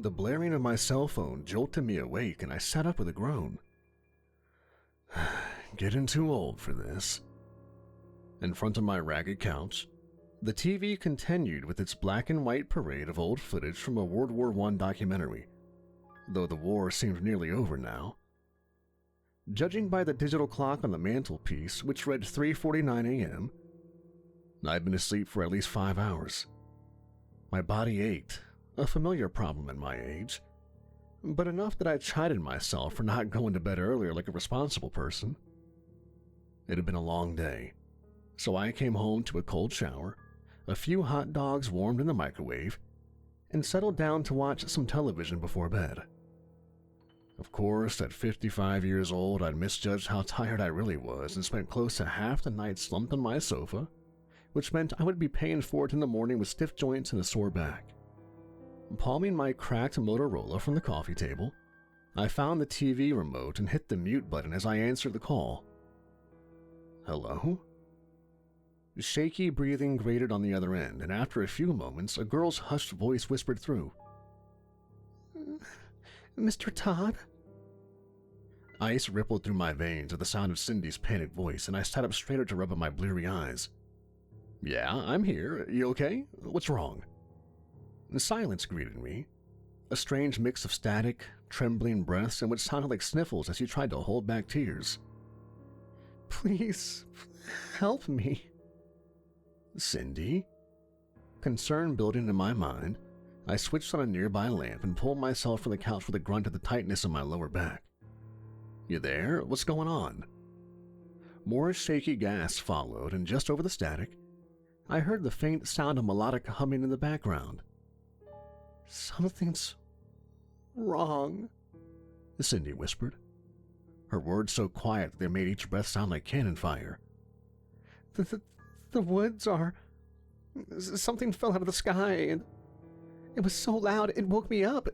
The blaring of my cell phone jolted me awake and I sat up with a groan. Getting too old for this. In front of my ragged couch, the TV continued with its black and white parade of old footage from a World War I documentary, though the war seemed nearly over now. Judging by the digital clock on the mantelpiece, which read 3:49 a.m., I'd been asleep for at least 5 hours. My body ached, a familiar problem at my age, but enough that I chided myself for not going to bed earlier like a responsible person. It had been a long day, so I came home to a cold shower, a few hot dogs warmed in the microwave, and settled down to watch some television before bed. Of course, at 55 years old, I'd misjudged how tired I really was and spent close to half the night slumped on my sofa, which meant I would be paying for it in the morning with stiff joints and a sore back. Palming my cracked Motorola from the coffee table, I found the TV remote and hit the mute button as I answered the call. Hello? Shaky breathing grated on the other end, and after a few moments, a girl's hushed voice whispered through. Mr. Todd? Ice rippled through my veins at the sound of Cindy's panicked voice, and I sat up straighter to rub at my bleary eyes. Yeah, I'm here. You okay? What's wrong? Silence greeted me, a strange mix of static, trembling breaths, and what sounded like sniffles as she tried to hold back tears. Please, help me. Cindy? Concern building in my mind, I switched on a nearby lamp and pulled myself from the couch with a grunt at the tightness of my lower back. You there? What's going on? More shaky gasps followed, and just over the static, I heard the faint sound of melodic humming in the background. Something's wrong, Cindy whispered, her words so quiet that they made each breath sound like cannon fire. The woods are... Something fell out of the sky, and it was so loud it woke me up.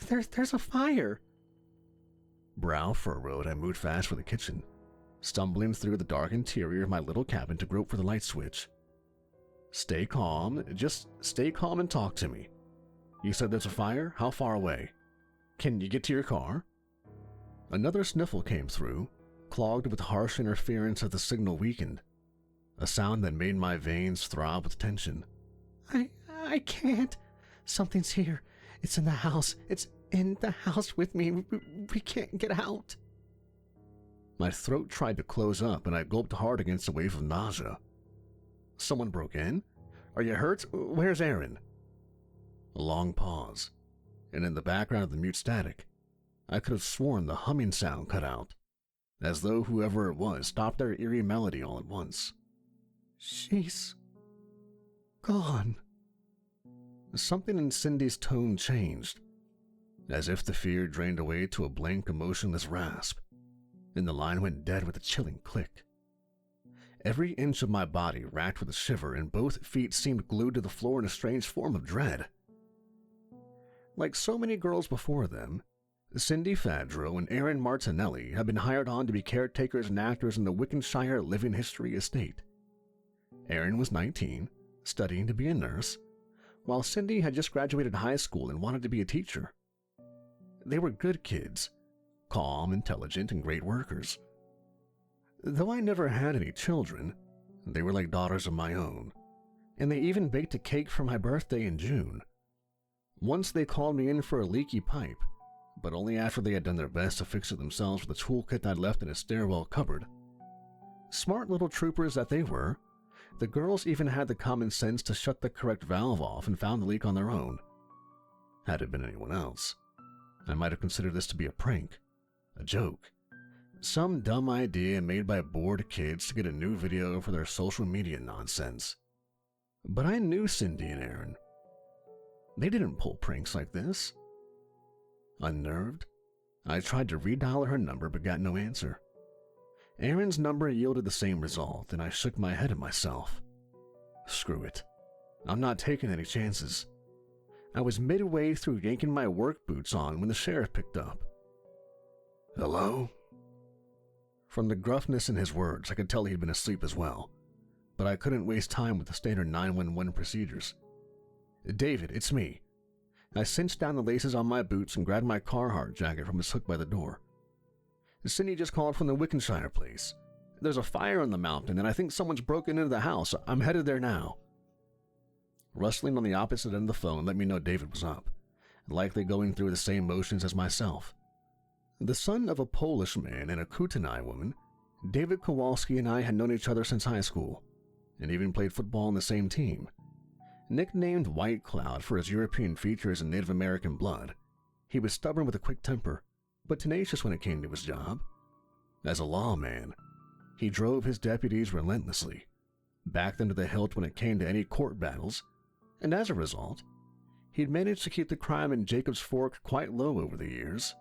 There's a fire. Brow furrowed, I moved fast for the kitchen, stumbling through the dark interior of my little cabin to grope for the light switch. Stay calm, just stay calm and talk to me. You said there's a fire? How far away? Can you get to your car? Another sniffle came through, clogged with harsh interference as the signal weakened, a sound that made my veins throb with tension. I can't. Something's here. It's in the house. It's in the house with me. We can't get out. My throat tried to close up, and I gulped hard against a wave of nausea. Someone broke in? Are you hurt? Where's Aaron? A long pause, and in the background of the mute static, I could have sworn the humming sound cut out, as though whoever it was stopped their eerie melody all at once. She's gone. Something in Cindy's tone changed, as if the fear drained away to a blank, emotionless rasp, and the line went dead with a chilling click. Every inch of my body racked with a shiver, and both feet seemed glued to the floor in a strange form of dread. Like so many girls before them, Cindy Fadro and Erin Martinelli had been hired on to be caretakers and actors in the Wickenshire Living History estate. Erin was 19, studying to be a nurse, while Cindy had just graduated high school and wanted to be a teacher. They were good kids, calm, intelligent, and great workers. Though I never had any children, they were like daughters of my own, and they even baked a cake for my birthday in June. Once they called me in for a leaky pipe, but only after they had done their best to fix it themselves with a toolkit I'd left in a stairwell cupboard. Smart little troopers that they were, the girls even had the common sense to shut the correct valve off and found the leak on their own. Had it been anyone else, I might have considered this to be a prank, a joke, some dumb idea made by bored kids to get a new video for their social media nonsense. But I knew Cindy and Erin. They didn't pull pranks like this. Unnerved, I tried to redial her number but got no answer. Erin's number yielded the same result, and I shook my head at myself. Screw it. I'm not taking any chances. I was midway through yanking my work boots on when the sheriff picked up. Hello? From the gruffness in his words, I could tell he'd been asleep as well, but I couldn't waste time with the standard 911 procedures. David, it's me. I cinched down the laces on my boots and grabbed my Carhartt jacket from its hook by the door. Cindy just called from the Wickenshire place. There's a fire on the mountain, and I think someone's broken into the house. I'm headed there now. Rustling on the opposite end of the phone let me know David was up, likely going through the same motions as myself. The son of a Polish man and a Kootenai woman, David Kowalski and I had known each other since high school, and even played football on the same team. Nicknamed White Cloud for his European features and Native American blood, he was stubborn with a quick temper, but tenacious when it came to his job. As a lawman, he drove his deputies relentlessly, backed them to the hilt when it came to any court battles, and as a result, he'd managed to keep the crime in Jacob's Fork quite low over the years.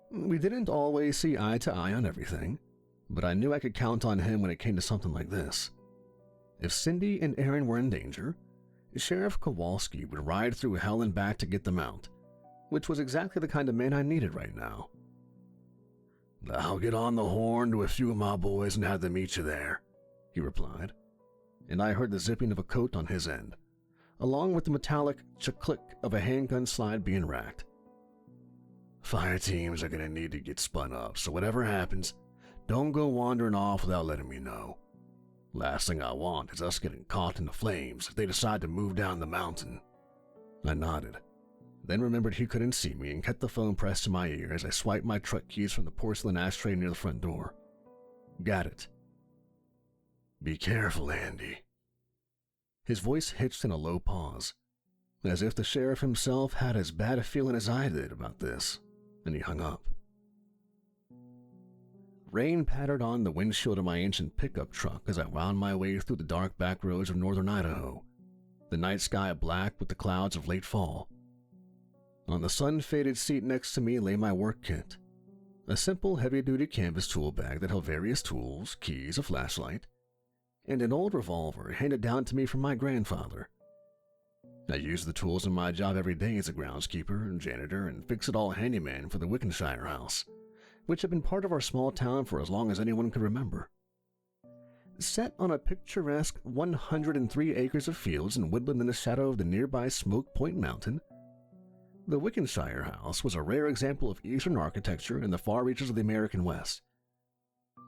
We didn't always see eye to eye on everything, but I knew I could count on him when it came to something like this. If Cindy and Aaron were in danger, Sheriff Kowalski would ride through hell and back to get them out, which was exactly the kind of man I needed right now. "I'll get on the horn to a few of my boys and have them meet you there," he replied, and I heard the zipping of a coat on his end, along with the metallic ch-click of a handgun slide being racked. "Fire teams are going to need to get spun up, so whatever happens, don't go wandering off without letting me know. Last thing I want is us getting caught in the flames if they decide to move down the mountain." I nodded, then remembered he couldn't see me and kept the phone pressed to my ear as I swiped my truck keys from the porcelain ashtray near the front door. "Got it." "Be careful, Andy." His voice hitched in a low pause, as if the sheriff himself had as bad a feeling as I did about this, and he hung up. Rain pattered on the windshield of my ancient pickup truck as I wound my way through the dark back roads of northern Idaho, the night sky black with the clouds of late fall. On the sun-faded seat next to me lay my work kit, a simple heavy-duty canvas tool bag that held various tools, keys, a flashlight, and an old revolver handed down to me from my grandfather. I used the tools in my job every day as a groundskeeper and janitor and fix-it-all handyman for the Wickenshire House, which had been part of our small town for as long as anyone could remember. Set on a picturesque 103 acres of fields and woodland in the shadow of the nearby Smoke Point Mountain, the Wickenshire House was a rare example of Eastern architecture in the far reaches of the American West.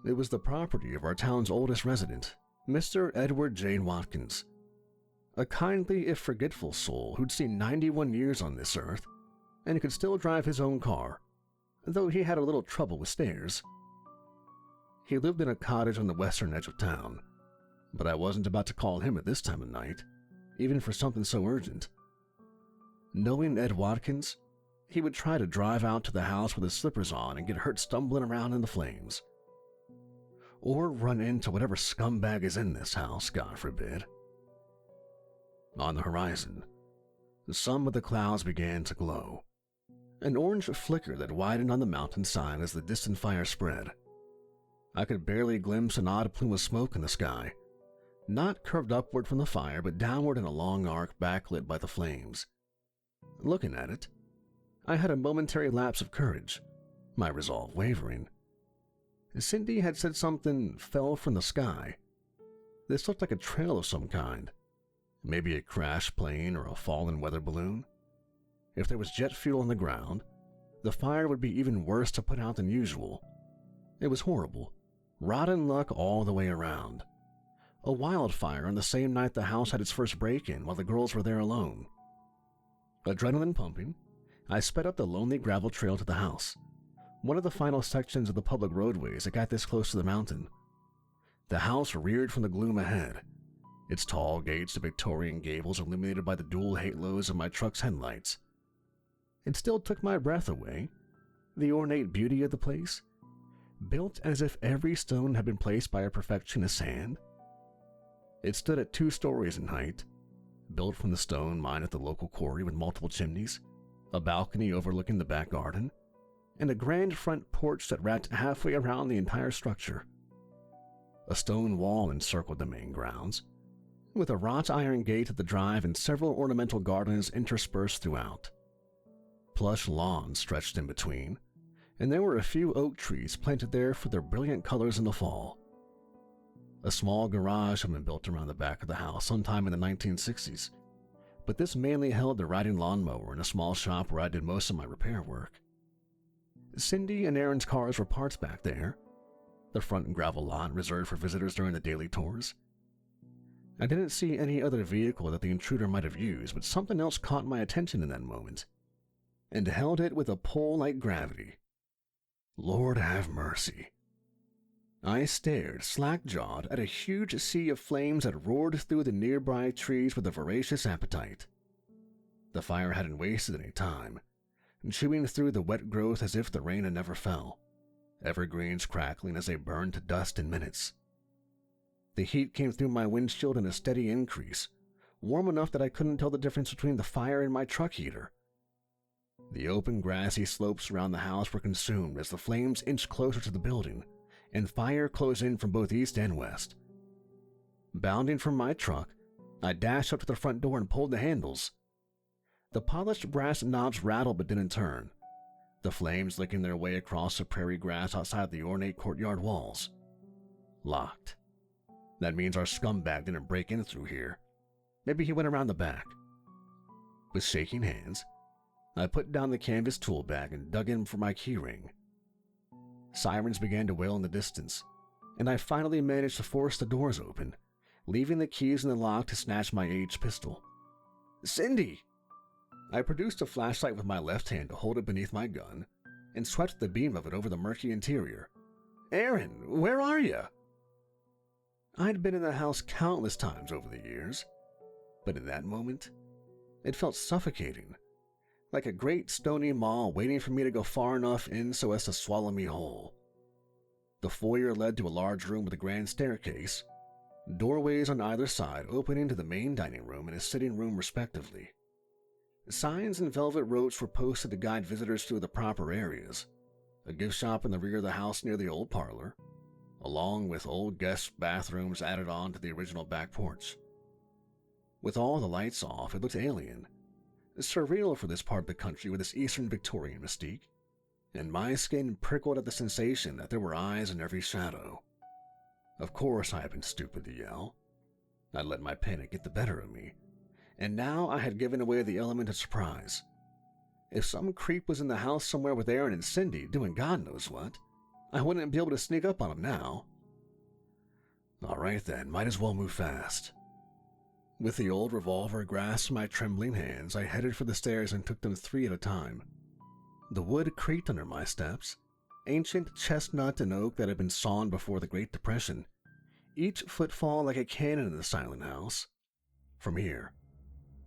It was the property of our town's oldest resident, Mr. Edward J. Watkins, a kindly if forgetful soul who'd seen 91 years on this earth and could still drive his own car, though he had a little trouble with stairs. He lived in a cottage on the western edge of town, but I wasn't about to call him at this time of night, even for something so urgent. Knowing Ed Watkins, he would try to drive out to the house with his slippers on and get hurt stumbling around in the flames. Or run into whatever scumbag is in this house, God forbid. On the horizon, some of the clouds began to glow, an orange flicker that widened on the mountainside as the distant fire spread. I could barely glimpse an odd plume of smoke in the sky, not curved upward from the fire, but downward in a long arc backlit by the flames. Looking at it, I had a momentary lapse of courage, my resolve wavering. Cindy had said something fell from the sky. This looked like a trail of some kind, maybe a crashed plane or a fallen weather balloon. If there was jet fuel on the ground, the fire would be even worse to put out than usual. It was horrible, rotten luck all the way around. A wildfire on the same night the house had its first break-in while the girls were there alone. Adrenaline pumping, I sped up the lonely gravel trail to the house, one of the final sections of the public roadways that got this close to the mountain. The house reared from the gloom ahead, its tall gates and Victorian gables illuminated by the dual halos of my truck's headlights. It still took my breath away, the ornate beauty of the place, built as if every stone had been placed by a perfectionist's hand. It stood at 2 stories in height, built from the stone mine at the local quarry with multiple chimneys, a balcony overlooking the back garden, and a grand front porch that wrapped halfway around the entire structure. A stone wall encircled the main grounds, with a wrought iron gate at the drive and several ornamental gardens interspersed throughout. Plush lawns stretched in between, and there were a few oak trees planted there for their brilliant colors in the fall. A small garage had been built around the back of the house sometime in the 1960s, but this mainly held the riding lawnmower in a small shop where I did most of my repair work. Cindy and Aaron's cars were parked back there, the front gravel lot reserved for visitors during the daily tours. I didn't see any other vehicle that the intruder might have used, but something else caught my attention in that moment, and held it with a pull like gravity. Lord have mercy. I stared, slack-jawed, at a huge sea of flames that roared through the nearby trees with a voracious appetite. The fire hadn't wasted any time, chewing through the wet growth as if the rain had never fell, evergreens crackling as they burned to dust in minutes. The heat came through my windshield in a steady increase, warm enough that I couldn't tell the difference between the fire and my truck heater. The open grassy slopes around the house were consumed as the flames inched closer to the building, and fire closed in from both east and west. Bounding from my truck, I dashed up to the front door and pulled the handles. The polished brass knobs rattled but didn't turn, the flames licking their way across the prairie grass outside the ornate courtyard walls. Locked. That means our scumbag didn't break in through here. Maybe he went around the back. With shaking hands, I put down the canvas tool bag and dug in for my keyring. Sirens began to wail in the distance, and I finally managed to force the doors open, leaving the keys in the lock to snatch my aged pistol. Cindy! I produced a flashlight with my left hand to hold it beneath my gun, and swept the beam of it over the murky interior. Aaron, where are you? I'd been in the house countless times over the years, but in that moment, it felt suffocating, like a great stony maw waiting for me to go far enough in so as to swallow me whole. The foyer led to a large room with a grand staircase, doorways on either side opening to the main dining room and a sitting room respectively. Signs and velvet ropes were posted to guide visitors through the proper areas, a gift shop in the rear of the house near the old parlor, along with old guest bathrooms added on to the original back porch. With all the lights off, it looked alien, surreal for this part of the country with its Eastern Victorian mystique, and my skin prickled at the sensation that there were eyes in every shadow. Of course I had been stupid to yell. I'd let my panic get the better of me, and now I had given away the element of surprise. If some creep was in the house somewhere with Aaron and Cindy doing God knows what, I wouldn't be able to sneak up on him now. All right then, might as well move fast. With the old revolver grasped in my trembling hands, I headed for the stairs and took them 3 at a time. The wood creaked under my steps, ancient chestnut and oak that had been sawn before the Great Depression, each footfall like a cannon in the silent house. From here,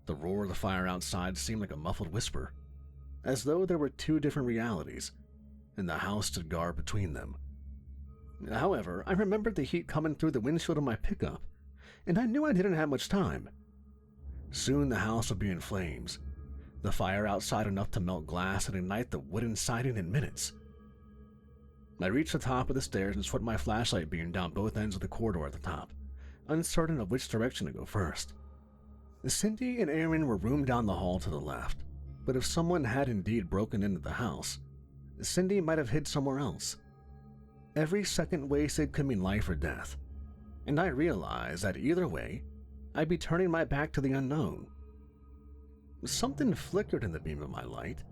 the roar of the fire outside seemed like a muffled whisper, as though there were 2 different realities, and the house stood guard between them. However, I remembered the heat coming through the windshield of my pickup, and I knew I didn't have much time. Soon the house would be in flames, the fire outside enough to melt glass and ignite the wooden siding in minutes. I reached the top of the stairs and swept my flashlight beam down both ends of the corridor at the top, uncertain of which direction to go first. Cindy and Aaron were roomed down the hall to the left, but if someone had indeed broken into the house, Cindy might have hid somewhere else. Every second wasted could mean life or death, and I realized that either way, I'd be turning my back to the unknown. Something flickered in the beam of my light,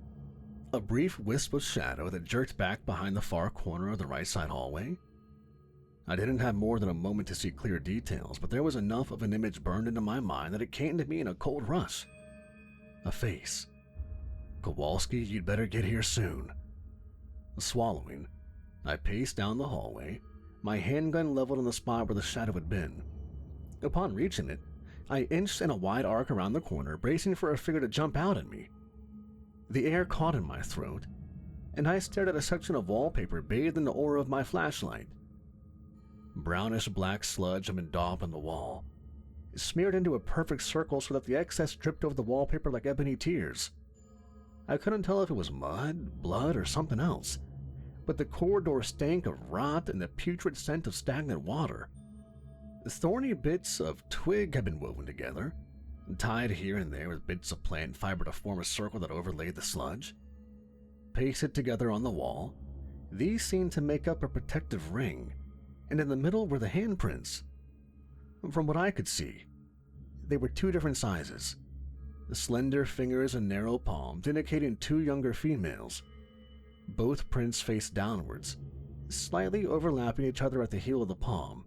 a brief wisp of shadow that jerked back behind the far corner of the right side hallway. I didn't have more than a moment to see clear details, but there was enough of an image burned into my mind that it came to me in a cold rush. A face. Kowalski, you'd better get here soon. Swallowing, I paced down the hallway, my handgun leveled on the spot where the shadow had been. Upon reaching it, I inched in a wide arc around the corner, bracing for a figure to jump out at me. The air caught in my throat, and I stared at a section of wallpaper bathed in the aura of my flashlight. Brownish black sludge had been daubed on the wall, smeared into a perfect circle so that the excess dripped over the wallpaper like ebony tears. I couldn't tell if it was mud, blood, or something else, but the corridor stank of rot and the putrid scent of stagnant water. Thorny bits of twig had been woven together, tied here and there with bits of plant fiber to form a circle that overlaid the sludge. Pasted together on the wall, these seemed to make up a protective ring, and in the middle were the handprints. From what I could see, they were 2 different sizes, the slender fingers and narrow palms indicating two younger females. Both prints face downwards, slightly overlapping each other at the heel of the palm,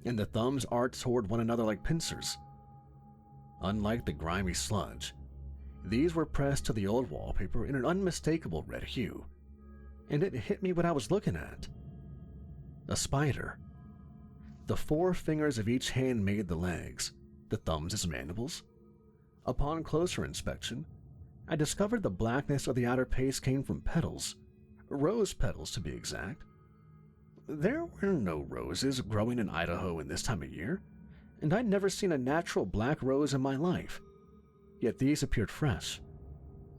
and the thumbs arch toward one another like pincers. Unlike the grimy sludge, these were pressed to the old wallpaper in an unmistakable red hue, and it hit me what I was looking at. A spider. The 4 fingers of each hand made the legs, the thumbs as mandibles. Upon closer inspection, I discovered the blackness of the outer paste came from petals, rose petals to be exact. There were no roses growing in Idaho in this time of year, and I'd never seen a natural black rose in my life, yet these appeared fresh.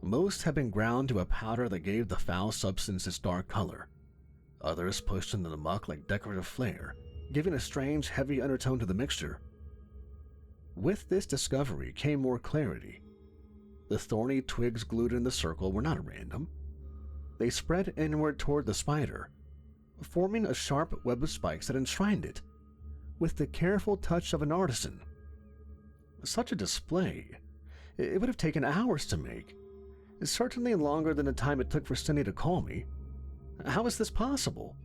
Most had been ground to a powder that gave the foul substance its dark color. Others pushed into the muck like decorative flair, giving a strange, heavy undertone to the mixture. With this discovery came more clarity. The thorny twigs glued in the circle were not random. They spread inward toward the spider, forming a sharp web of spikes that enshrined it, with the careful touch of an artisan. Such a display, it would have taken hours to make, certainly longer than the time it took for Cindy to call me. How is this possible?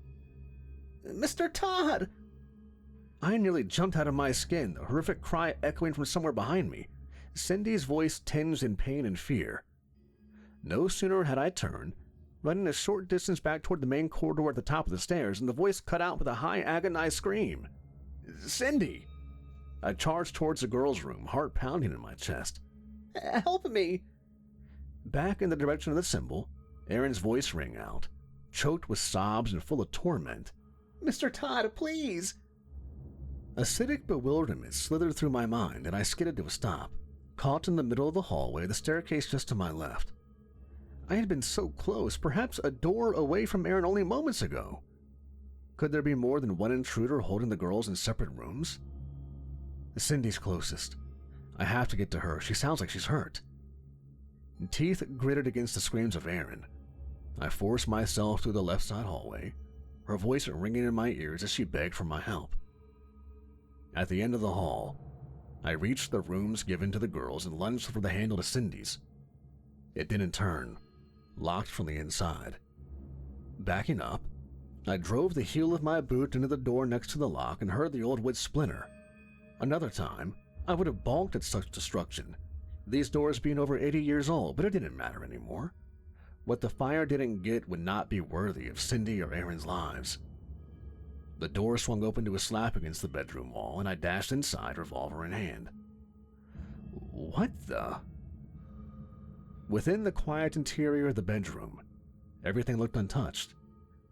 Mr. Todd! I nearly jumped out of my skin, the horrific cry echoing from somewhere behind me, Cindy's voice tinged in pain and fear. No sooner had I turned, running a short distance back toward the main corridor at the top of the stairs, and the voice cut out with a high, agonized scream. Cindy! I charged towards the girl's room, heart pounding in my chest. Help me! Back in the direction of the symbol, Aaron's voice rang out, choked with sobs and full of torment. Mr. Todd, please! Acidic bewilderment slithered through my mind, and I skidded to a stop, caught in the middle of the hallway, the staircase just to my left. I had been so close, perhaps a door away from Aaron only moments ago. Could there be more than one intruder holding the girls in separate rooms? Cindy's closest. I have to get to her. She sounds like she's hurt. Teeth gritted against the screams of Aaron. I forced myself through the left side hallway, her voice ringing in my ears as she begged for my help. At the end of the hall, I reached the rooms given to the girls and lunged for the handle to Cindy's. It didn't turn, locked from the inside. Backing up, I drove the heel of my boot into the door next to the lock and heard the old wood splinter. Another time, I would have balked at such destruction, these doors being over 80 years old, but it didn't matter anymore. What the fire didn't get would not be worthy of Cindy or Aaron's lives. The door swung open to a slap against the bedroom wall, and I dashed inside, revolver in hand. What the? Within the quiet interior of the bedroom, everything looked untouched.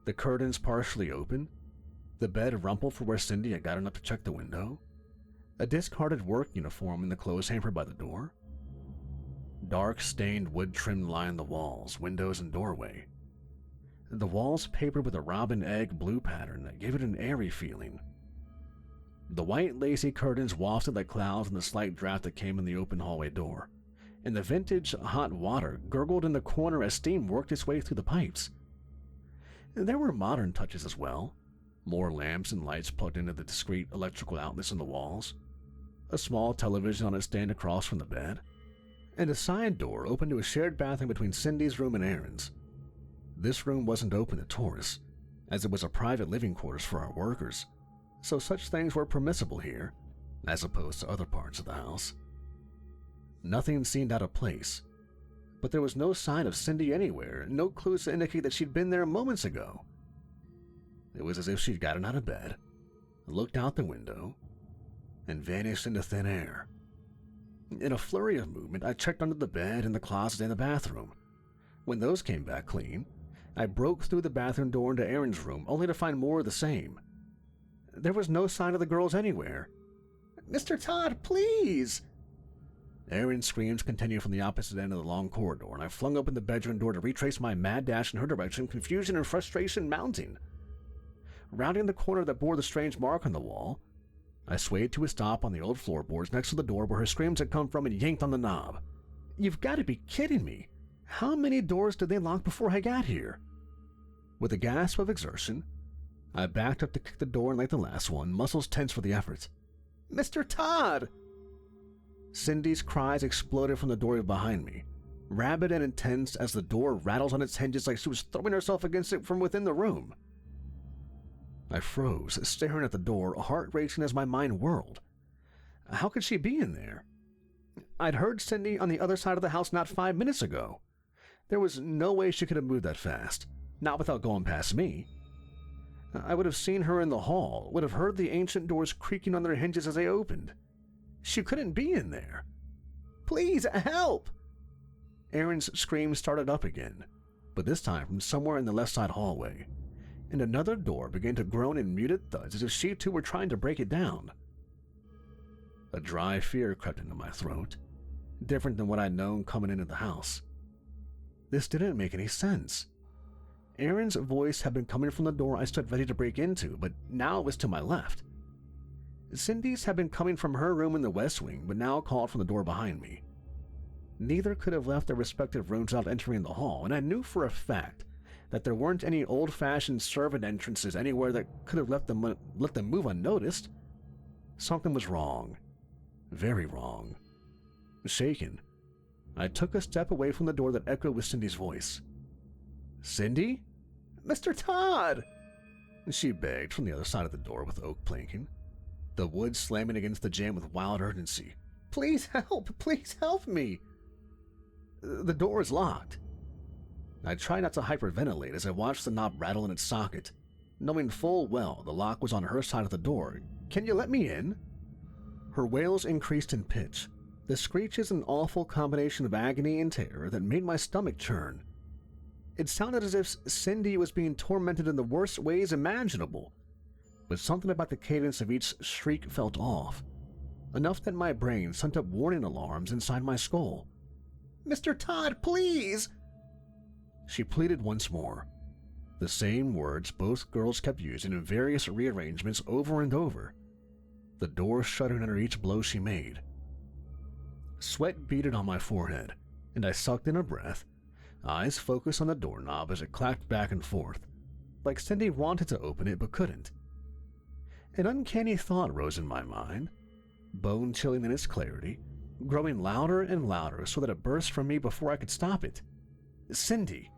The curtains partially open, the bed rumpled for where Cindy had gotten up to check the window, a discarded work uniform in the clothes hamper by the door. Dark, stained wood trim lined the walls, windows, and doorway. The walls papered with a robin egg blue pattern that gave it an airy feeling. The white lacy curtains wafted like clouds in the slight draft that came in the open hallway door, and the vintage hot water gurgled in the corner as steam worked its way through the pipes. There were modern touches as well, more lamps and lights plugged into the discrete electrical outlets in the walls, a small television on its stand across from the bed, and a side door open to a shared bathroom between Cindy's room and Aaron's. This room wasn't open to tourists, as it was a private living quarters for our workers, so such things were permissible here, as opposed to other parts of the house. Nothing seemed out of place, but there was no sign of Cindy anywhere, no clues to indicate that she'd been there moments ago. It was as if she'd gotten out of bed, looked out the window, and vanished into thin air. In a flurry of movement, I checked under the bed, in the closet, and the bathroom. When those came back clean, I broke through the bathroom door into Aaron's room, only to find more of the same. There was no sign of the girls anywhere. Mr. Todd, please! Aaron's screams continued from the opposite end of the long corridor, and I flung open the bedroom door to retrace my mad dash in her direction, confusion and frustration mounting. Rounding the corner that bore the strange mark on the wall, I swayed to a stop on the old floorboards next to the door where her screams had come from and yanked on the knob. You've got to be kidding me! How many doors did they lock before I got here? With a gasp of exertion, I backed up to kick the door like the last one, muscles tense for the effort. Mr. Todd! Cindy's cries exploded from the doorway behind me, rabid and intense as the door rattles on its hinges like she was throwing herself against it from within the room. I froze, staring at the door, heart racing as my mind whirled. How could she be in there? I'd heard Cindy on the other side of the house not 5 minutes ago. There was no way she could have moved that fast, not without going past me. I would have seen her in the hall, would have heard the ancient doors creaking on their hinges as they opened. She couldn't be in there. Please, help! Aaron's scream started up again, but this time from somewhere in the left side hallway, and another door began to groan in muted thuds as if she too were trying to break it down. A dry fear crept into my throat, different than what I'd known coming into the house. This didn't make any sense. Aaron's voice had been coming from the door I stood ready to break into, but now it was to my left. Cindy's had been coming from her room in the west wing, but now called from the door behind me. Neither could have left their respective rooms without entering the hall, and I knew for a fact that there weren't any old-fashioned servant entrances anywhere that could have let them move unnoticed. Something was wrong. Very wrong. Shaken, I took a step away from the door that echoed with Cindy's voice. "Cindy? Mr. Todd!" she begged from the other side of the door with oak planking, the wood slamming against the jamb with wild urgency. Please help me! The door is locked. I tried not to hyperventilate as I watched the knob rattle in its socket, knowing full well the lock was on her side of the door. Can you let me in? Her wails increased in pitch, the screeches an awful combination of agony and terror that made my stomach churn. It sounded as if Cindy was being tormented in the worst ways imaginable, but something about the cadence of each shriek felt off, enough that my brain sent up warning alarms inside my skull. "Mr. Todd, please!" She pleaded once more, the same words both girls kept using in various rearrangements over and over, the door shuddering under each blow she made. Sweat beaded on my forehead, and I sucked in a breath, eyes focused on the doorknob as it clacked back and forth, like Cindy wanted to open it but couldn't. An uncanny thought rose in my mind, bone-chilling in its clarity, growing louder and louder so that it burst from me before I could stop it. Cindy!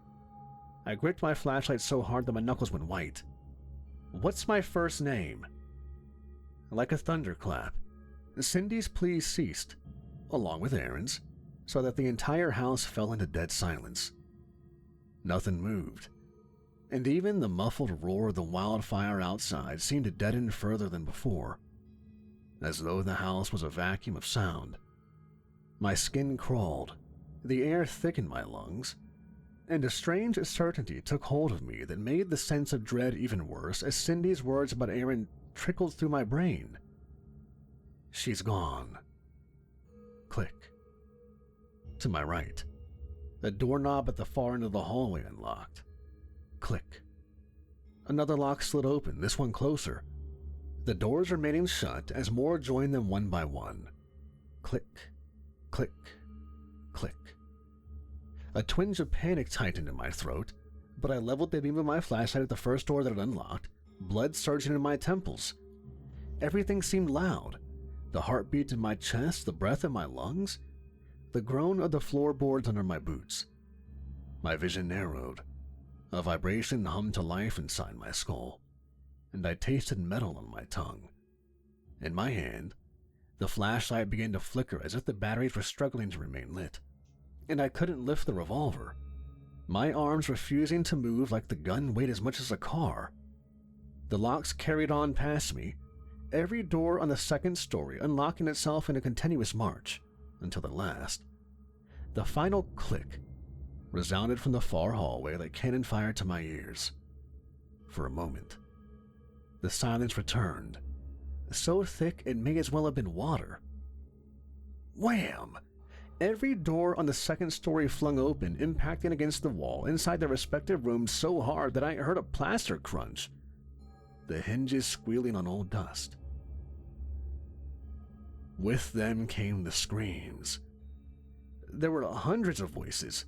I gripped my flashlight so hard that my knuckles went white. What's my first name? Like a thunderclap, Cindy's pleas ceased, along with Aaron's, so that the entire house fell into dead silence. Nothing moved, and even the muffled roar of the wildfire outside seemed to deaden further than before, as though the house was a vacuum of sound. My skin crawled, the air thickened my lungs, and a strange certainty took hold of me that made the sense of dread even worse as Cindy's words about Aaron trickled through my brain. She's gone. Click. To my right, the doorknob at the far end of the hallway unlocked. Click. Another lock slid open, this one closer. The doors remaining shut as more joined them one by one. Click, click, click. A twinge of panic tightened in my throat, but I leveled the beam of my flashlight at the first door that it unlocked, blood surging in my temples. Everything seemed loud, the heartbeat in my chest, the breath in my lungs, the groan of the floorboards under my boots. My vision narrowed. A vibration hummed to life inside my skull, and I tasted metal on my tongue. In my hand, the flashlight began to flicker as if the batteries were struggling to remain lit, and I couldn't lift the revolver, my arms refusing to move like the gun weighed as much as a car. The locks carried on past me, every door on the second story unlocking itself in a continuous march, until at last, the final click resounded from the far hallway like cannon fire to my ears. For a moment, the silence returned, so thick it may as well have been water. Wham! Every door on the second story flung open, impacting against the wall inside their respective rooms so hard that I heard a plaster crunch, the hinges squealing on old dust. With them came the screams. There were hundreds of voices,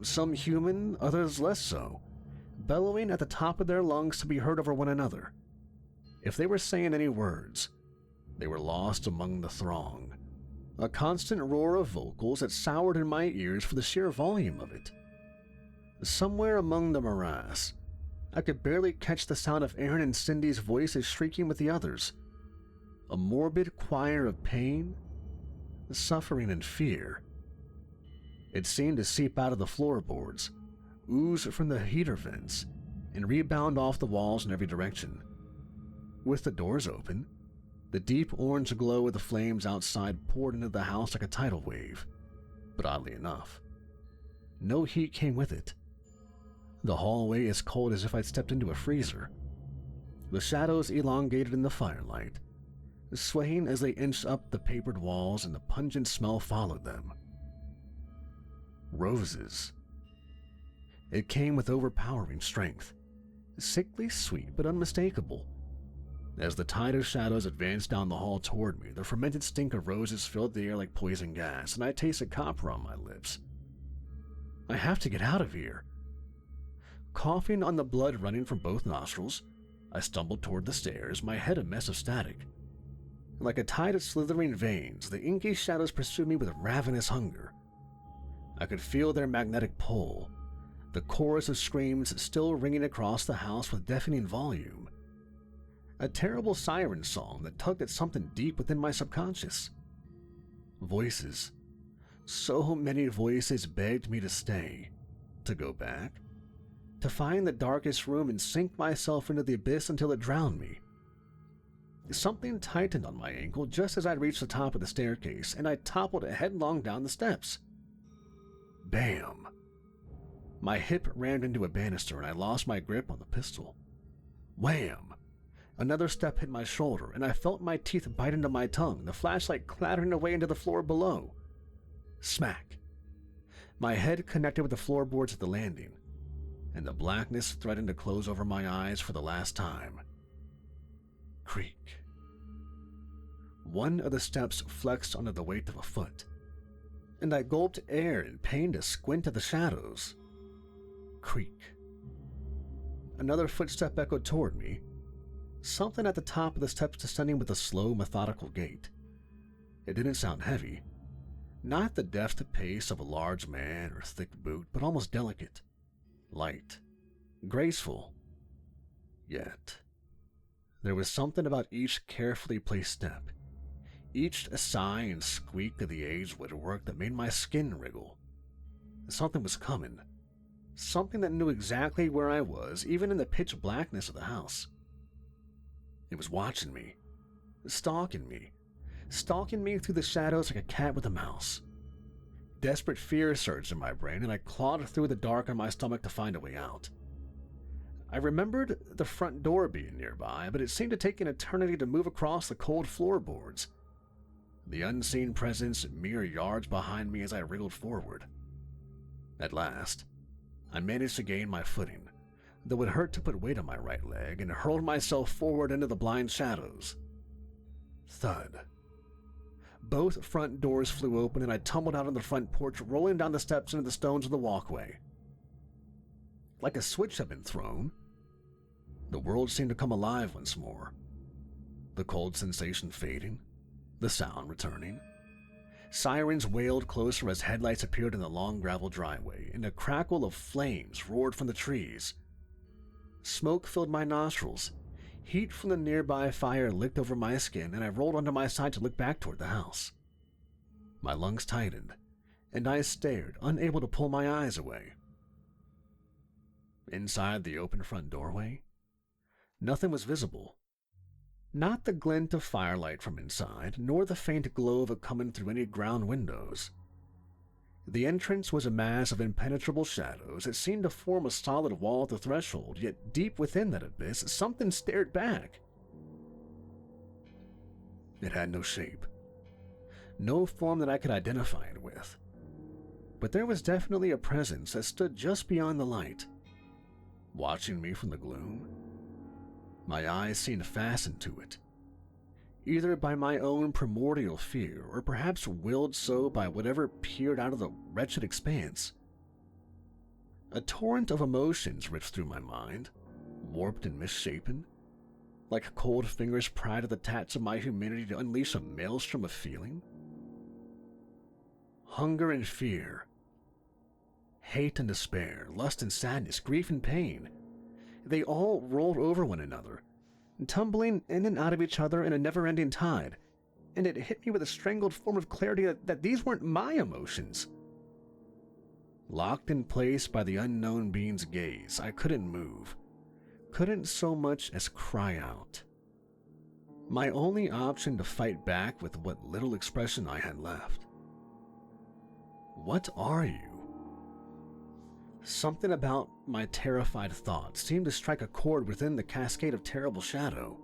some human, others less so, bellowing at the top of their lungs to be heard over one another. If they were saying any words, they were lost among the throng, A constant roar of vocals that soured in my ears for the sheer volume of it. Somewhere among the morass, I could barely catch the sound of Aaron and Cindy's voices shrieking with the others. A morbid choir of pain, suffering, and fear. It seemed to seep out of the floorboards, ooze from the heater vents, and rebound off the walls in every direction. With the doors open, the deep orange glow of the flames outside poured into the house like a tidal wave. But oddly enough, no heat came with it. The hallway as cold as if I'd stepped into a freezer. The shadows elongated in the firelight, swaying as they inched up the papered walls, and the pungent smell followed them. Roses. It came with overpowering strength, sickly sweet but unmistakable. As the tide of shadows advanced down the hall toward me, the fermented stink of roses filled the air like poison gas, and I tasted copper on my lips. I have to get out of here. Coughing on the blood running from both nostrils, I stumbled toward the stairs, my head a mess of static. Like a tide of slithering veins, the inky shadows pursued me with ravenous hunger. I could feel their magnetic pull, the chorus of screams still ringing across the house with deafening volume. A terrible siren song that tugged at something deep within my subconscious. Voices. So many voices begged me to stay, to go back, to find the darkest room and sink myself into the abyss until it drowned me. Something tightened on my ankle just as I reached the top of the staircase, and I toppled headlong down the steps. Bam! My hip rammed into a banister and I lost my grip on the pistol. Wham! Another step hit my shoulder, and I felt my teeth bite into my tongue, the flashlight clattering away into the floor below. Smack! My head connected with the floorboards of the landing, and the blackness threatened to close over my eyes for the last time. Creak. One of the steps flexed under the weight of a foot, and I gulped air in pain to squint at the shadows. Creak. Another footstep echoed toward me, something at the top of the steps descending with a slow, methodical gait. It didn't sound heavy, not the deft pace of a large man or thick boot, but almost delicate, light, graceful. Yet, there was something about each carefully placed step, each sigh and squeak of the aged woodwork that made my skin wriggle. Something was coming, something that knew exactly where I was, even in the pitch blackness of the house. It was watching me, stalking me through the shadows like a cat with a mouse. Desperate fear surged in my brain, and I clawed through the dark on my stomach to find a way out. I remembered the front door being nearby, but it seemed to take an eternity to move across the cold floorboards. The unseen presence mere yards behind me as I wriggled forward. At last, I managed to gain my footing, though it hurt to put weight on my right leg, and hurled myself forward into the blind shadows. Thud. Both front doors flew open, and I tumbled out on the front porch, rolling down the steps into the stones of the walkway. Like a switch had been thrown, the world seemed to come alive once more. The cold sensation fading, the sound returning. Sirens wailed closer as headlights appeared in the long gravel driveway, and a crackle of flames roared from the trees. Smoke filled my nostrils. Heat from the nearby fire licked over my skin, and I rolled onto my side to look back toward the house. My lungs tightened, and I stared, unable to pull my eyes away. Inside the open front doorway, nothing was visible. Not the glint of firelight from inside, nor the faint glow of it coming through any ground windows. The entrance was a mass of impenetrable shadows that seemed to form a solid wall at the threshold, yet deep within that abyss, something stared back. It had no shape, no form that I could identify it with, but there was definitely a presence that stood just beyond the light, watching me from the gloom. My eyes seemed fastened to it, either by my own primordial fear, or perhaps willed so by whatever peered out of the wretched expanse. A torrent of emotions ripped through my mind, warped and misshapen, like cold fingers pried at the tats of my humanity to unleash a maelstrom of feeling. hunger and fear, hate and despair, lust and sadness, grief and pain. They all rolled over one another, tumbling in and out of each other in a never-ending tide, and it hit me with a strangled form of clarity that these weren't my emotions. Locked in place by the unknown being's gaze, I couldn't move, couldn't so much as cry out. My only option to fight back with what little expression I had left. What are you? Something about my terrified thoughts seemed to strike a chord within the cascade of terrible shadow.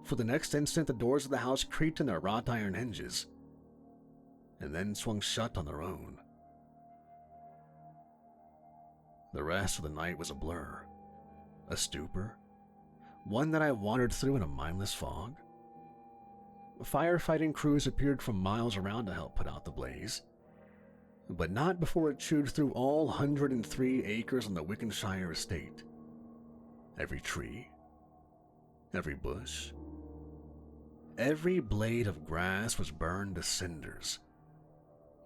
For the next instant, the doors of the house creaked in their wrought iron hinges, and then swung shut on their own. The rest of the night was a blur, a stupor, one that I wandered through in a mindless fog. Firefighting crews appeared from miles around to help put out the blaze, but not before it chewed through all 103 acres on the Wickenshire estate. Every tree, every bush, every blade of grass was burned to cinders.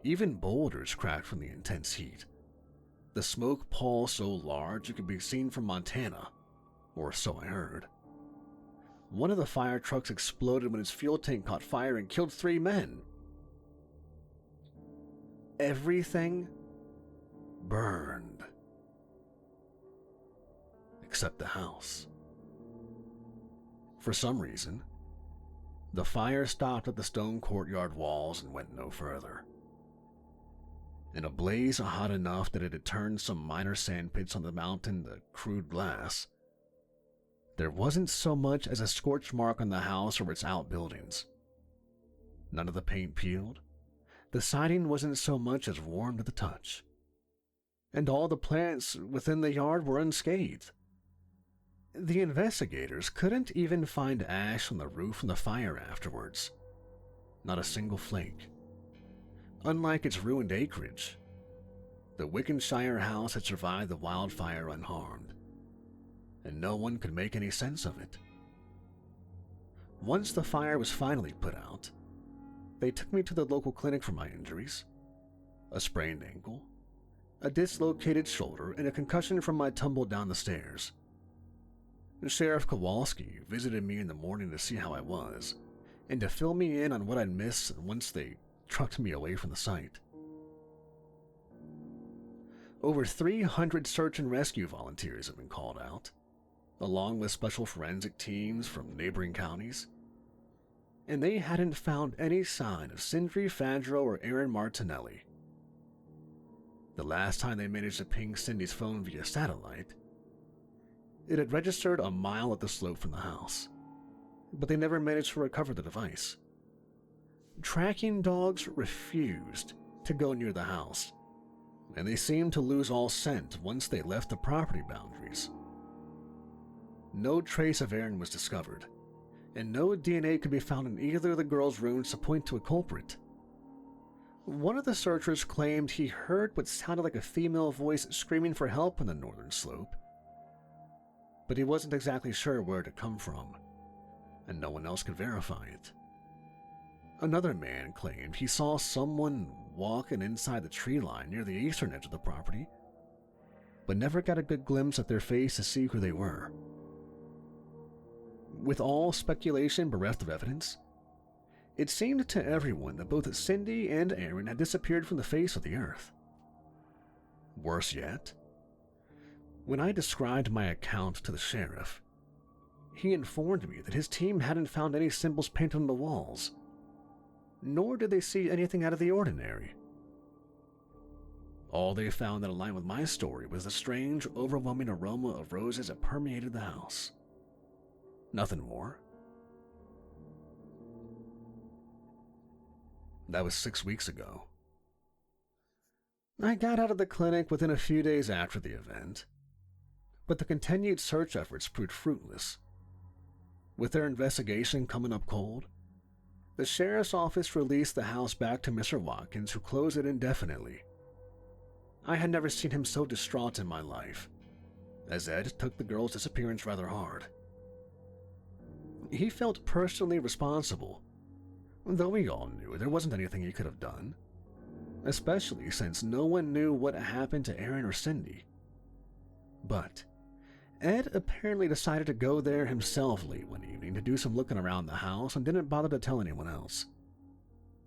Even boulders cracked from the intense heat, the smoke pall so large it could be seen from Montana, or so I heard. One of the fire trucks exploded when its fuel tank caught fire and killed 3 men. Everything burned, except the house. For some reason, the fire stopped at the stone courtyard walls and went no further. In a blaze hot enough that it had turned some minor sand pits on the mountain to crude glass, there wasn't so much as a scorch mark on the house or its outbuildings. None of the paint peeled. The siding wasn't so much as warm to the touch, and all the plants within the yard were unscathed. The investigators couldn't even find ash on the roof from the fire afterwards. Not a single flake. Unlike its ruined acreage, the Wickenshire House had survived the wildfire unharmed, and no one could make any sense of it. Once the fire was finally put out, they took me to the local clinic for my injuries. A sprained ankle, a dislocated shoulder, and a concussion from my tumble down the stairs. Sheriff Kowalski visited me in the morning to see how I was, and to fill me in on what I'd missed once they trucked me away from the site. Over 300 search and rescue volunteers have been called out, along with special forensic teams from neighboring counties, and they hadn't found any sign of Sindri Fadro or Aaron Martinelli. The last time they managed to ping Cindy's phone via satellite, it had registered a mile up the slope from the house, but they never managed to recover the device. Tracking dogs refused to go near the house, and they seemed to lose all scent once they left the property boundaries. No trace of Aaron was discovered, and no DNA could be found in either of the girls' rooms to point to a culprit. One of the searchers claimed he heard what sounded like a female voice screaming for help on the northern slope, but he wasn't exactly sure where it had come from, and no one else could verify it. Another man claimed he saw someone walking inside the tree line near the eastern edge of the property, but never got a good glimpse at their face to see who they were. With all speculation bereft of evidence, it seemed to everyone that both Cindy and Aaron had disappeared from the face of the earth. Worse yet, when I described my account to the sheriff, he informed me that his team hadn't found any symbols painted on the walls, nor did they see anything out of the ordinary. All they found that aligned with my story was the strange, overwhelming aroma of roses that permeated the house. Nothing more. That was 6 weeks ago. I got out of the clinic within a few days after the event, but the continued search efforts proved fruitless. With their investigation coming up cold, the sheriff's office released the house back to Mr. Watkins, who closed it indefinitely. I had never seen him so distraught in my life, as Ed took the girl's disappearance rather hard. He felt personally responsible, though we all knew there wasn't anything he could have done. especially since no one knew what happened to Aaron or Cindy. But Ed apparently decided to go there himself late one evening to do some looking around the house and didn't bother to tell anyone else.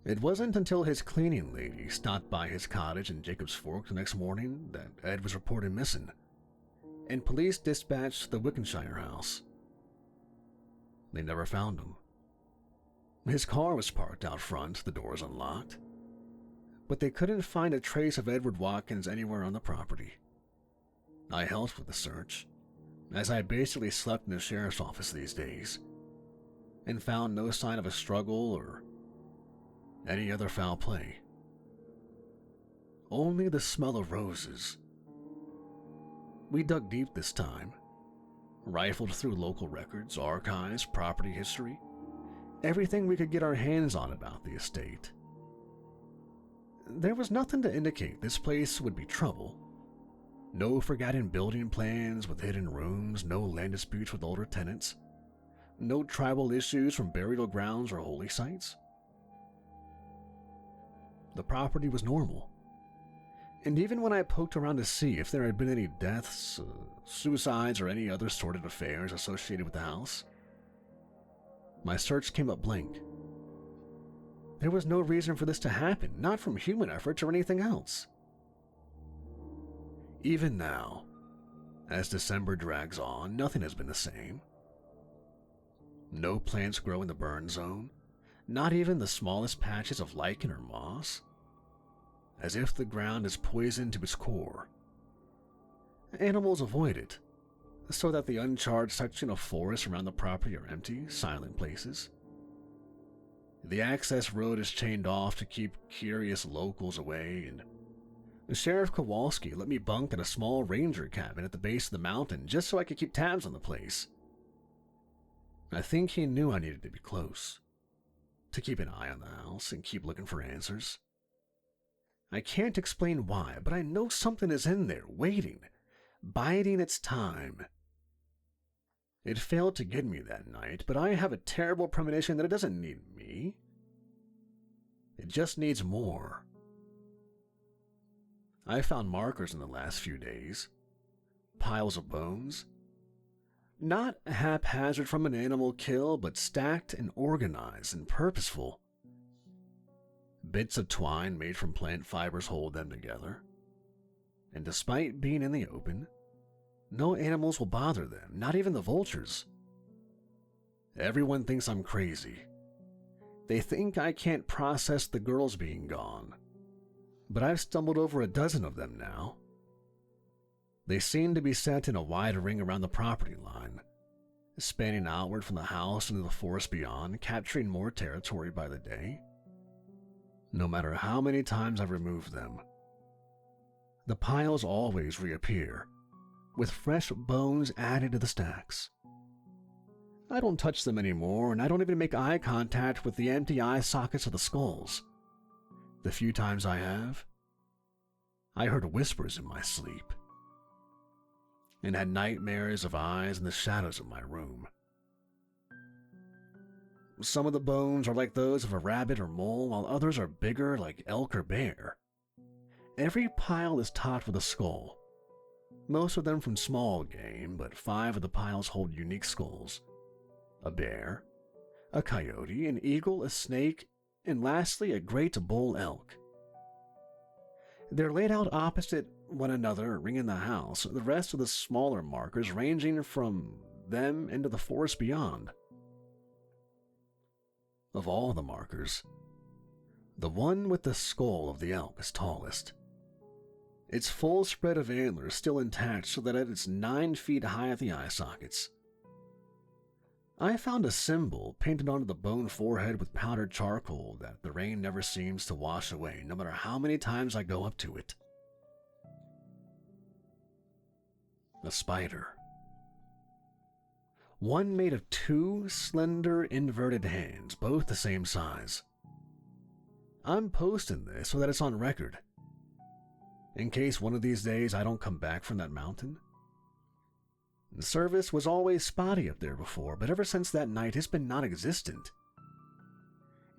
It wasn't until his cleaning lady stopped by his cottage in Jacob's Fork the next morning that Ed was reported missing, and police dispatched the Wickenshire House. They never found him. His car was parked out front, the doors unlocked, but they couldn't find a trace of Edward Watkins anywhere on the property. I helped with the search, as I basically slept in the sheriff's office these days, and found no sign of a struggle or any other foul play. Only the smell of roses. We dug deep this time, rifled through local records, archives, property history, everything we could get our hands on about the estate. There was nothing to indicate this place would be trouble. No forgotten building plans with hidden rooms, no land disputes with older tenants, no tribal issues from burial grounds or holy sites. The property was normal, and even when I poked around to see if there had been any deaths, suicides, or any other sordid affairs associated with the house, my search came up blank. There was no reason for this to happen, not from human efforts or anything else. Even now, as December drags on, nothing has been the same. No plants grow in the burn zone, not even the smallest patches of lichen or moss, as if the ground is poisoned to its core. Animals avoid it, so that the uncharted section of forest around the property are empty, silent places. The access road is chained off to keep curious locals away, and Sheriff Kowalski let me bunk in a small ranger cabin at the base of the mountain just so I could keep tabs on the place. I think he knew I needed to be close, to keep an eye on the house and keep looking for answers. I can't explain why, but I know something is in there, waiting, biding its time. It failed to get me that night, but I have a terrible premonition that it doesn't need me. It just needs more. I found markers in the last few days. Piles of bones. Not haphazard from an animal kill, but stacked and organized and purposeful. Bits of twine made from plant fibers hold them together. And despite being in the open, no animals will bother them, not even the vultures. Everyone thinks I'm crazy. They think I can't process the girls being gone. But I've stumbled over a dozen of them now. They seem to be set in a wide ring around the property line, spanning outward from the house into the forest beyond, capturing more territory by the day. No matter how many times I've removed them, the piles always reappear, with fresh bones added to the stacks. I don't touch them anymore, and I don't even make eye contact with the empty eye sockets of the skulls. The few times I have, I heard whispers in my sleep, and had nightmares of eyes in the shadows of my room. Some of the bones are like those of a rabbit or mole, while others are bigger like elk or bear. Every pile is topped with a skull, most of them from small game, but 5 of the piles hold unique skulls. A bear, a coyote, an eagle, a snake, and lastly a great bull elk. They're laid out opposite one another, ringing the house, the rest of the smaller markers ranging from them into the forest beyond. Of all the markers, the one with the skull of the elk is tallest. Its full spread of antlers still intact so that it's 9 feet high at the eye sockets. I found a symbol painted onto the bone forehead with powdered charcoal that the rain never seems to wash away, no matter how many times I go up to it. A spider. One made of 2 slender, inverted hands, both the same size. I'm posting this so that it's on record, in case one of these days I don't come back from that mountain. The service was always spotty up there before, but ever since that night it's been non-existent.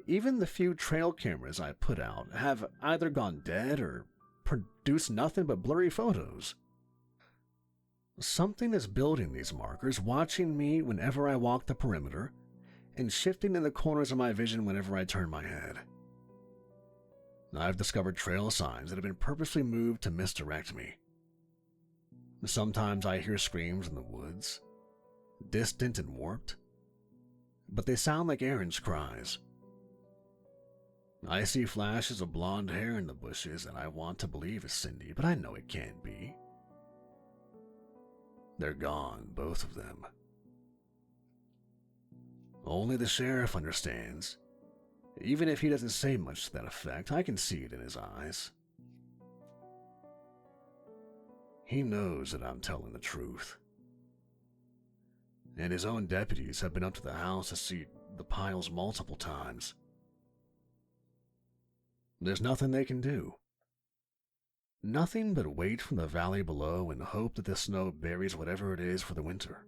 Even the few trail cameras I put out have either gone dead or produced nothing but blurry photos. Something is building these markers, watching me whenever I walk the perimeter, and shifting in the corners of my vision whenever I turn my head. I've discovered trail signs that have been purposely moved to misdirect me. Sometimes I hear screams in the woods, distant and warped, but they sound like Aaron's cries. I see flashes of blonde hair in the bushes and I want to believe it's Cindy, but I know it can't be. They're gone, both of them. Only the sheriff understands. Even if he doesn't say much to that effect, I can see it in his eyes. He knows that I'm telling the truth. And his own deputies have been up to the house to see the piles multiple times. There's nothing they can do. Nothing but wait from the valley below and hope that the snow buries whatever it is for the winter.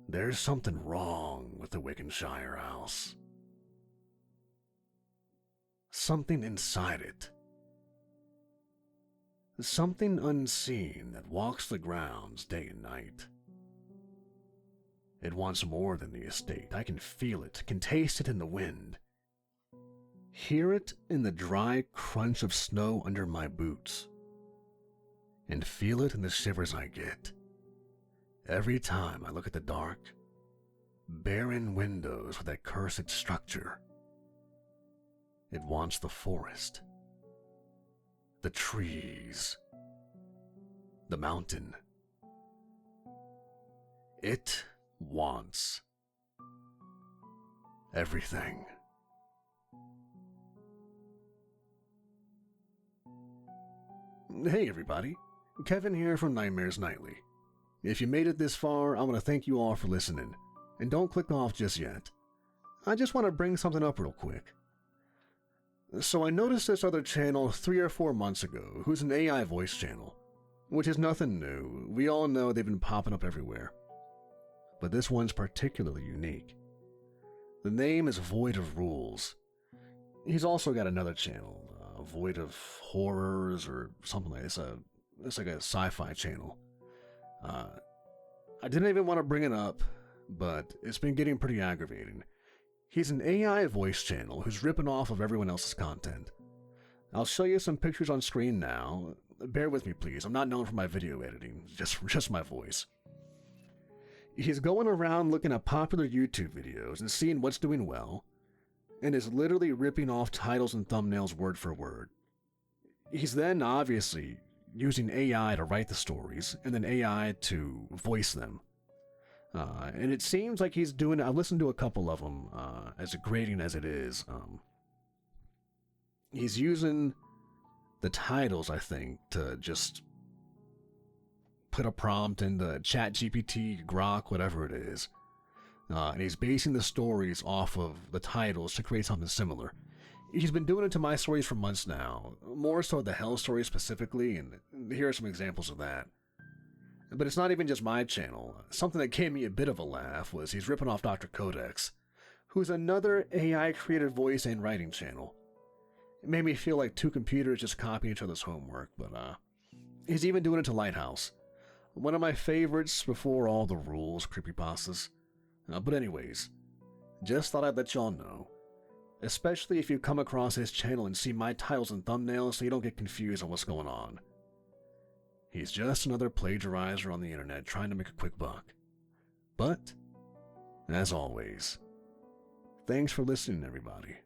There's something wrong with the Wickenshire House. Something inside it. Something unseen that walks the grounds day and night. It wants more than the estate. I can feel it, can taste it in the wind. Hear it in the dry crunch of snow under my boots, and feel it in the shivers I get every time I look at the dark, barren windows with that cursed structure. It wants the forest, the trees, the mountain. It wants everything. Hey everybody, Kevin here from Nightmares Nightly. If you made it this far, I want to thank you all for listening, and don't click off just yet. I just want to bring something up real quick. So I noticed this other channel 3 or 4 months ago, who's an AI voice channel, which is nothing new. We all know they've been popping up everywhere. But this one's particularly unique. The name is Void of Rules. He's also got another channel, Void of Horrors or something like this. It's like a sci-fi channel. I didn't even want to bring it up, but it's been getting pretty aggravating. He's an AI voice channel who's ripping off of everyone else's content. I'll show you some pictures on screen now. Bear with me, please. I'm not known for my video editing, just my voice. He's going around looking at popular YouTube videos and seeing what's doing well, and is literally ripping off titles and thumbnails word for word. He's then obviously using AI to write the stories, and then AI to voice them. And it seems like he's doing it. I've listened to a couple of them, as grating as it is. He's using the titles, I think, to just put a prompt into ChatGPT, Grok, whatever it is. And he's basing the stories off of the titles to create something similar. He's been doing it to my stories for months now, more so the Hell stories specifically, and here are some examples of that. But it's not even just my channel. Something that gave me a bit of a laugh was he's ripping off Dr. Codex, who's another AI-created voice and writing channel. It made me feel like two computers just copying each other's homework, but he's even doing it to Lighthouse, one of my favorites before all the rules creepypastas. But anyways, just thought I'd let y'all know, especially if you come across his channel and see my titles and thumbnails so you don't get confused on what's going on. He's just another plagiarizer on the internet trying to make a quick buck. But, as always, thanks for listening, everybody.